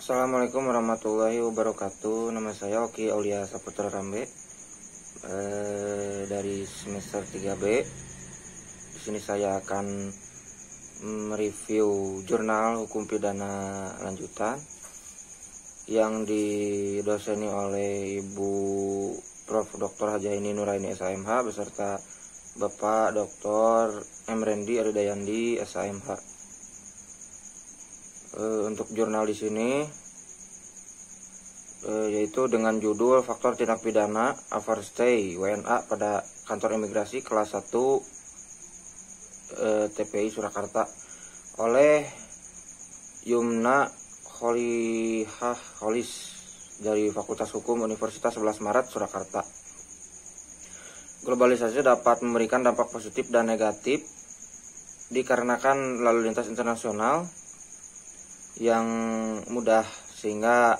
Assalamualaikum warahmatullahi wabarakatuh. Nama saya Oki Aulia Saputra Rambe, dari semester 3B. Di sini saya akan mereview jurnal hukum pidana lanjutan yang didoseni oleh Ibu Prof. Dr. Hajaini Nuraini SHMH beserta Bapak Dr. M. Rendi Aridayandi SHMH. Untuk jurnal di sini yaitu dengan judul Faktor Tindak Pidana Overstay WNA pada Kantor Imigrasi kelas 1 TPI Surakarta oleh Yumna Kholihah Kholis dari Fakultas Hukum Universitas 11 Maret Surakarta. Globalisasi dapat memberikan dampak positif dan negatif dikarenakan lalu lintas internasional yang mudah, sehingga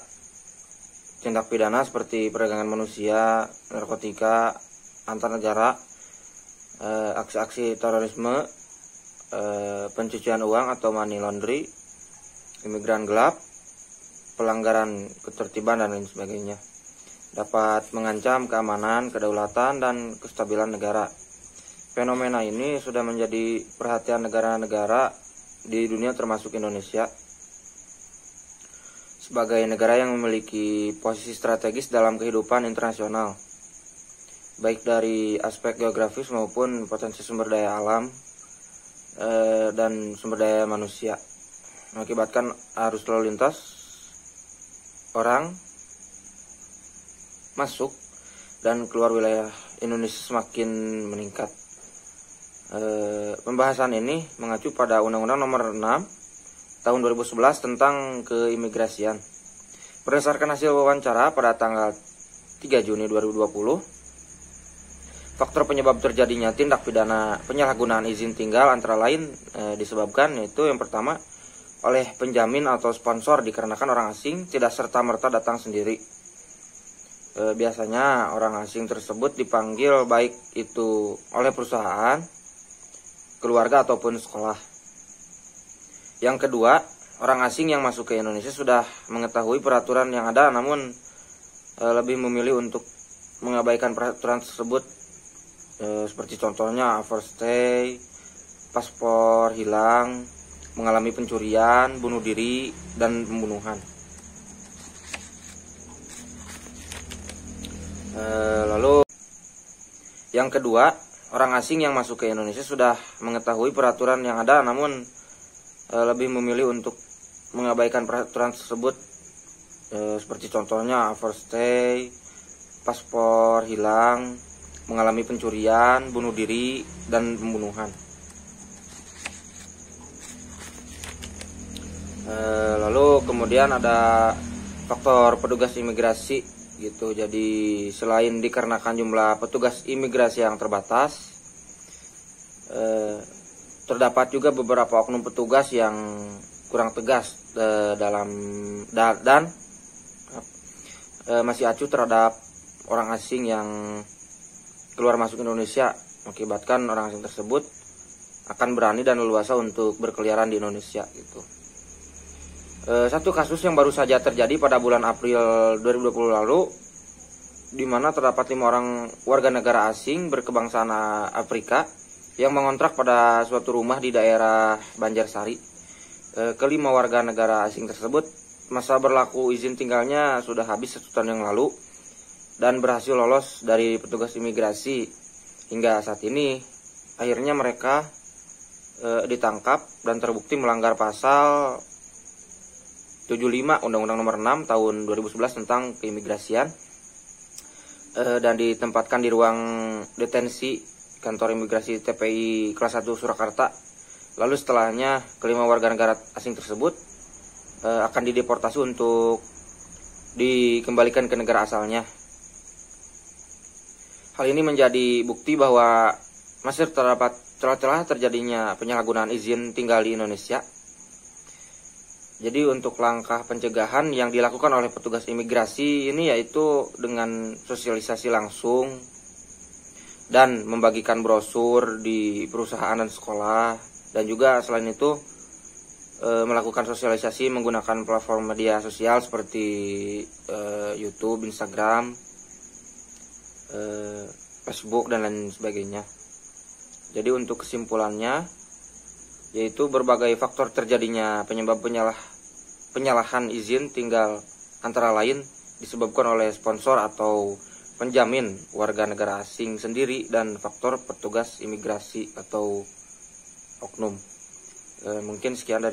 tindak pidana seperti perdagangan manusia, narkotika, antar negara, aksi-aksi terorisme, pencucian uang atau money laundry, imigran gelap, pelanggaran ketertiban dan lain sebagainya dapat mengancam keamanan, kedaulatan, dan kestabilan negara. Fenomena ini sudah menjadi perhatian negara-negara di dunia termasuk Indonesia sebagai negara yang memiliki posisi strategis dalam kehidupan internasional, baik dari aspek geografis maupun potensi sumber daya alam dan sumber daya manusia, mengakibatkan arus lalu lintas orang masuk dan keluar wilayah Indonesia semakin meningkat. Pembahasan ini mengacu pada Undang-Undang Nomor 6 Tahun 2011 tentang keimigrasian. Berdasarkan hasil wawancara pada tanggal 3 Juni 2020, faktor penyebab terjadinya tindak pidana penyalahgunaan izin tinggal antara lain disebabkan, yaitu yang pertama oleh penjamin atau sponsor, dikarenakan orang asing tidak serta-merta datang sendiri. Biasanya orang asing tersebut dipanggil baik itu oleh perusahaan, keluarga ataupun sekolah. Yang kedua, orang asing yang masuk ke Indonesia sudah mengetahui peraturan yang ada, namun lebih memilih untuk mengabaikan peraturan tersebut, seperti contohnya overstay, paspor hilang, mengalami pencurian, bunuh diri, dan pembunuhan. Lalu yang kedua, orang asing yang masuk ke Indonesia sudah mengetahui peraturan yang ada, namun lebih memilih untuk mengabaikan peraturan tersebut, seperti contohnya overstay, paspor hilang, mengalami pencurian, bunuh diri, dan pembunuhan. Lalu kemudian ada faktor petugas imigrasi gitu. Jadi selain dikarenakan jumlah petugas imigrasi yang terbatas, terdapat juga beberapa oknum petugas yang kurang tegas dan masih acuh terhadap orang asing yang keluar masuk Indonesia, mengakibatkan orang asing tersebut akan berani dan leluasa untuk berkeliaran di Indonesia gitu. Satu kasus yang baru saja terjadi pada bulan April 2020 lalu, di mana terdapat 5 orang warga negara asing berkebangsaan Afrika yang mengontrak pada suatu rumah di daerah Banjarsari. Kelima warga negara asing tersebut, masa berlaku izin tinggalnya sudah habis 1 tahun yang lalu dan berhasil lolos dari petugas imigrasi. Hingga saat ini akhirnya mereka ditangkap dan terbukti melanggar pasal 75 Undang-Undang Nomor 6 Tahun 2011 tentang keimigrasian, dan ditempatkan di ruang detensi Kantor Imigrasi TPI kelas 1 Surakarta. Lalu setelahnya kelima warga negara asing tersebut akan dideportasi untuk dikembalikan ke negara asalnya. Hal ini menjadi bukti bahwa masih terdapat celah-celah terjadinya penyalahgunaan izin tinggal di Indonesia. Jadi untuk langkah pencegahan yang dilakukan oleh petugas imigrasi ini yaitu dengan sosialisasi langsung dan membagikan brosur di perusahaan dan sekolah, dan juga selain itu melakukan sosialisasi menggunakan platform media sosial seperti YouTube, Instagram, Facebook dan lain sebagainya. Jadi untuk kesimpulannya, yaitu berbagai faktor terjadinya penyebab penyalahan izin tinggal antara lain disebabkan oleh sponsor atau penjamin warga negara asing sendiri dan faktor petugas imigrasi atau oknum. Mungkin sekian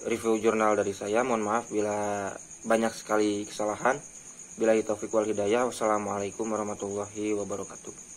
review jurnal dari saya. Mohon maaf bila banyak sekali kesalahan. Billahi taufiq wal hidayah. Wassalamualaikum warahmatullahi wabarakatuh.